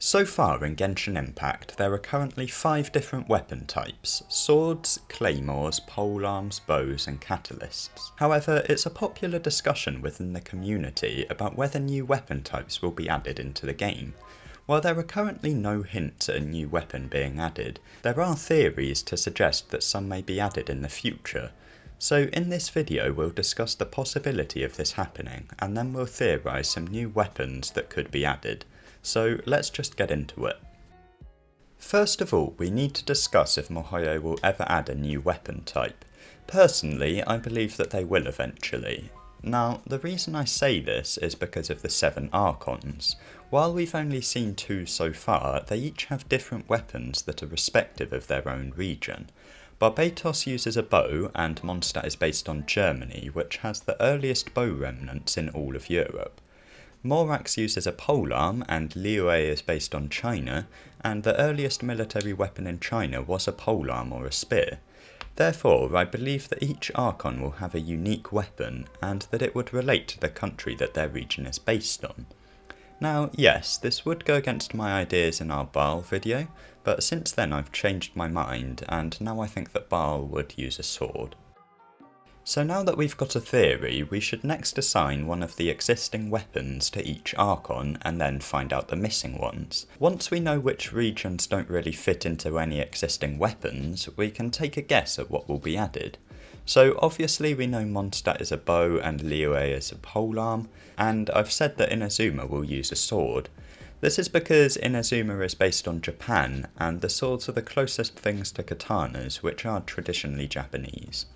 So far in Genshin Impact, there are currently 5 different weapon types: swords, claymores, polearms, bows and catalysts. However, it's a popular discussion within the community about whether new weapon types will be added into the game. While there are currently no hints at a new weapon being added, there are theories to suggest that some may be added in the future. So in this video we'll discuss the possibility of this happening, and then we'll theorise some new weapons that could be added. So let's just get into it. First of all, we need to discuss if miHoYo will ever add a new weapon type. Personally, I believe that they will eventually. Now, the reason I say this is because of the 7 archons. While we've only seen 2 so far, they each have different weapons that are respective of their own region. Barbatos uses a bow, and Mondstadt is based on Germany, which has the earliest bow remnants in all of Europe. Morax uses a polearm, and Liyue is based on China, and the earliest military weapon in China was a polearm or a spear. Therefore, I believe that each archon will have a unique weapon, and that it would relate to the country that their region is based on. Now, yes, this would go against my ideas in our Baal video, but since then I've changed my mind, and now I think that Baal would use a sword. So now that we've got a theory, we should next assign one of the existing weapons to each archon and then find out the missing ones. Once we know which regions don't really fit into any existing weapons, we can take a guess at what will be added. So obviously we know Mondstadt is a bow and Liyue is a polearm, and I've said that Inazuma will use a sword. This is because Inazuma is based on Japan, and the swords are the closest things to katanas, which are traditionally Japanese.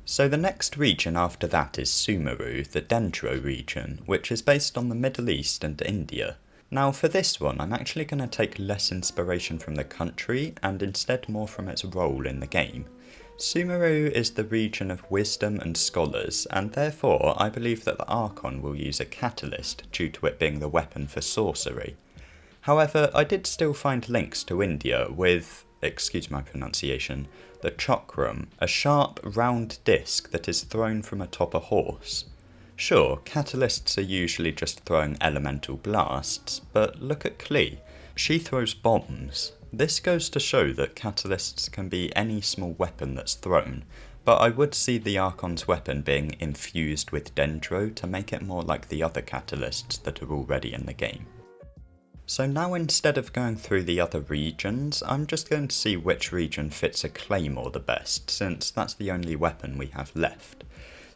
So the next region after that is Sumeru, the Dendro region, which is based on the Middle East and India. Now for this one, I'm actually going to take less inspiration from the country and instead more from its role in the game. Sumeru is the region of wisdom and scholars, and therefore I believe that the archon will use a catalyst due to it being the weapon for sorcery. However, I did still find links to India with, excuse my pronunciation, the chakram, a sharp, round disc that is thrown from atop a horse. Sure, catalysts are usually just throwing elemental blasts, but look at Klee. She throws bombs. This goes to show that catalysts can be any small weapon that's thrown, but I would see the archon's weapon being infused with dendro to make it more like the other catalysts that are already in the game. So now instead of going through the other regions, I'm just going to see which region fits a claymore the best, since that's the only weapon we have left.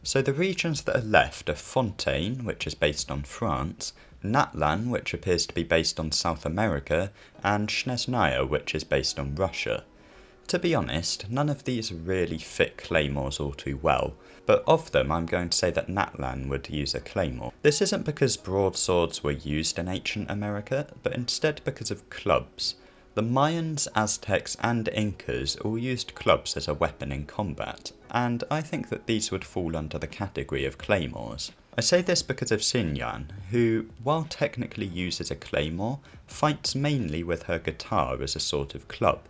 So the regions that are left are Fontaine, which is based on France, Natlan, which appears to be based on South America, and Snezhnaya, which is based on Russia. To be honest, none of these really fit claymores all too well, but of them I'm going to say that Natlan would use a claymore. This isn't because broadswords were used in ancient America, but instead because of clubs. The Mayans, Aztecs and Incas all used clubs as a weapon in combat, and I think that these would fall under the category of claymores. I say this because of Xinyan, who, while technically uses a claymore, fights mainly with her guitar as a sort of club.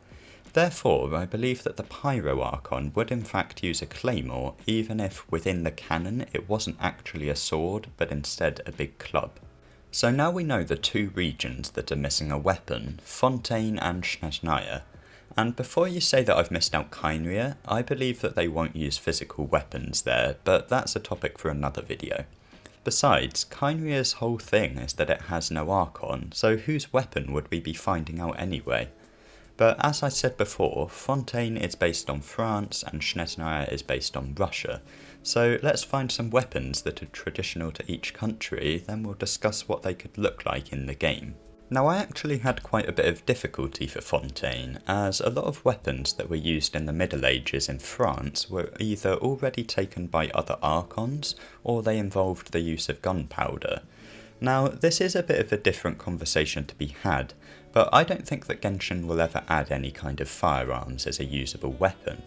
Therefore, I believe that the Pyro Archon would in fact use a claymore, even if within the canon it wasn't actually a sword, but instead a big club. So now we know the 2 regions that are missing a weapon, Fontaine and Snezhnaya. And before you say that I've missed out Khaenri'ah, I believe that they won't use physical weapons there, but that's a topic for another video. Besides, Khaenri'ah's whole thing is that it has no archon, so whose weapon would we be finding out anyway? But as I said before, Fontaine is based on France and Snezhnaya is based on Russia, so let's find some weapons that are traditional to each country, then we'll discuss what they could look like in the game. Now I actually had quite a bit of difficulty for Fontaine, as a lot of weapons that were used in the Middle Ages in France were either already taken by other archons, or they involved the use of gunpowder. Now this is a bit of a different conversation to be had, but I don't think that Genshin will ever add any kind of firearms as a usable weapon.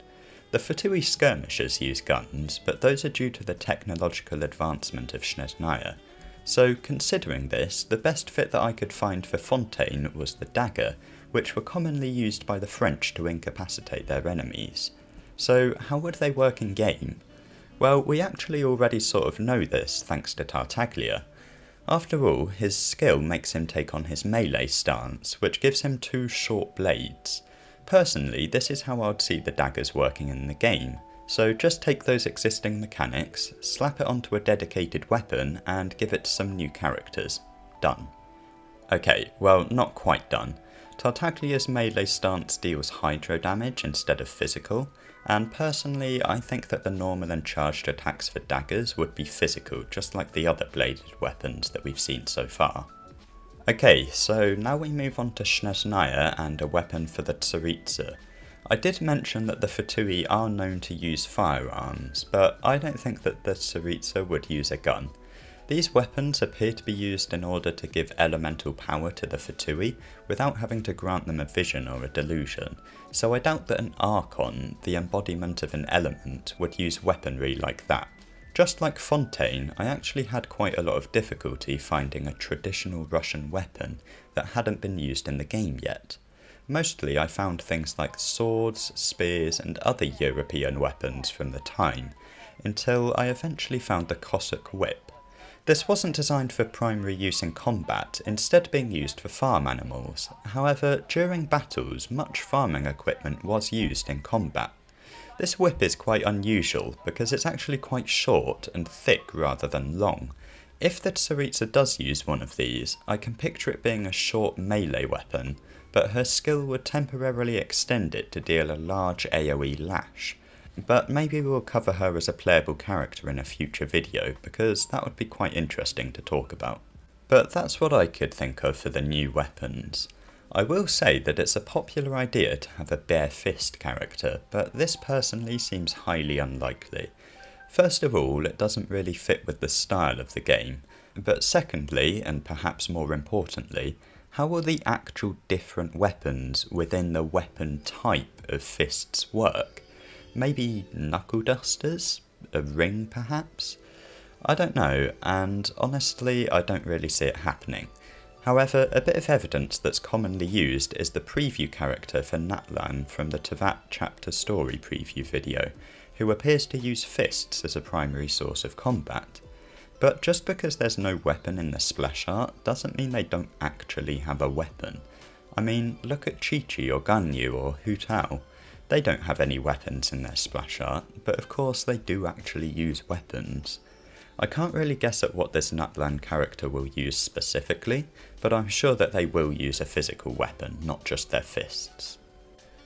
The Fatui skirmishers use guns, but those are due to the technological advancement of Snezhnaya. So considering this, the best fit that I could find for Fontaine was the dagger, which were commonly used by the French to incapacitate their enemies. So how would they work in game? Well, we actually already sort of know this thanks to Tartaglia. After all, his skill makes him take on his melee stance, which gives him 2 short blades. Personally, this is how I'd see the daggers working in the game, so just take those existing mechanics, slap it onto a dedicated weapon, and give it some new characters. Done. Okay, well, not quite done. Tartaglia's melee stance deals hydro damage instead of physical, and personally I think that the normal and charged attacks for daggers would be physical, just like the other bladed weapons that we've seen so far. Okay, so now we move on to Snezhnaya and a weapon for the Tsaritsa. I did mention that the Fatui are known to use firearms, but I don't think that the Tsaritsa would use a gun. These weapons appear to be used in order to give elemental power to the Fatui without having to grant them a vision or a delusion, so I doubt that an archon, the embodiment of an element, would use weaponry like that. Just like Fontaine, I actually had quite a lot of difficulty finding a traditional Russian weapon that hadn't been used in the game yet. Mostly I found things like swords, spears and other European weapons from the time, until I eventually found the Cossack whip. This wasn't designed for primary use in combat, instead being used for farm animals. However, during battles, much farming equipment was used in combat. This whip is quite unusual because it's actually quite short and thick rather than long. If the Tsaritsa does use one of these, I can picture it being a short melee weapon, but her skill would temporarily extend it to deal a large AoE lash. But maybe we'll cover her as a playable character in a future video, because that would be quite interesting to talk about. But that's what I could think of for the new weapons. I will say that it's a popular idea to have a bare fist character, but this personally seems highly unlikely. First of all, it doesn't really fit with the style of the game, but secondly, and perhaps more importantly, how will the actual different weapons within the weapon type of fists work? Maybe knuckle dusters? A ring perhaps? I don't know, and honestly I don't really see it happening. However, a bit of evidence that's commonly used is the preview character for Natlan from the Teyvat chapter story preview video, who appears to use fists as a primary source of combat. But just because there's no weapon in the splash art doesn't mean they don't actually have a weapon. I mean, look at Chi-Chi or Ganyu or Hu Tao. They don't have any weapons in their splash art, but of course they do actually use weapons. I can't really guess at what this Natlan character will use specifically, but I'm sure that they will use a physical weapon, not just their fists.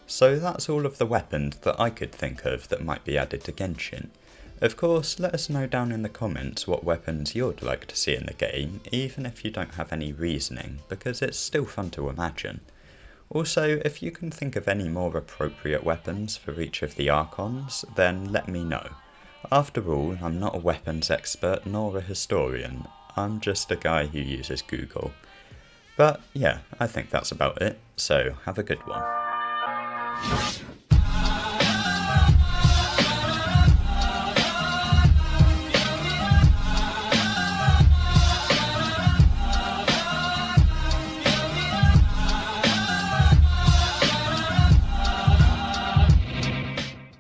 So that's all of the weapons that I could think of that might be added to Genshin. Of course, let us know down in the comments what weapons you'd like to see in the game, even if you don't have any reasoning, because it's still fun to imagine. Also, if you can think of any more appropriate weapons for each of the archons, then let me know. After all, I'm not a weapons expert nor a historian, I'm just a guy who uses Google. But yeah, I think that's about it, so have a good one.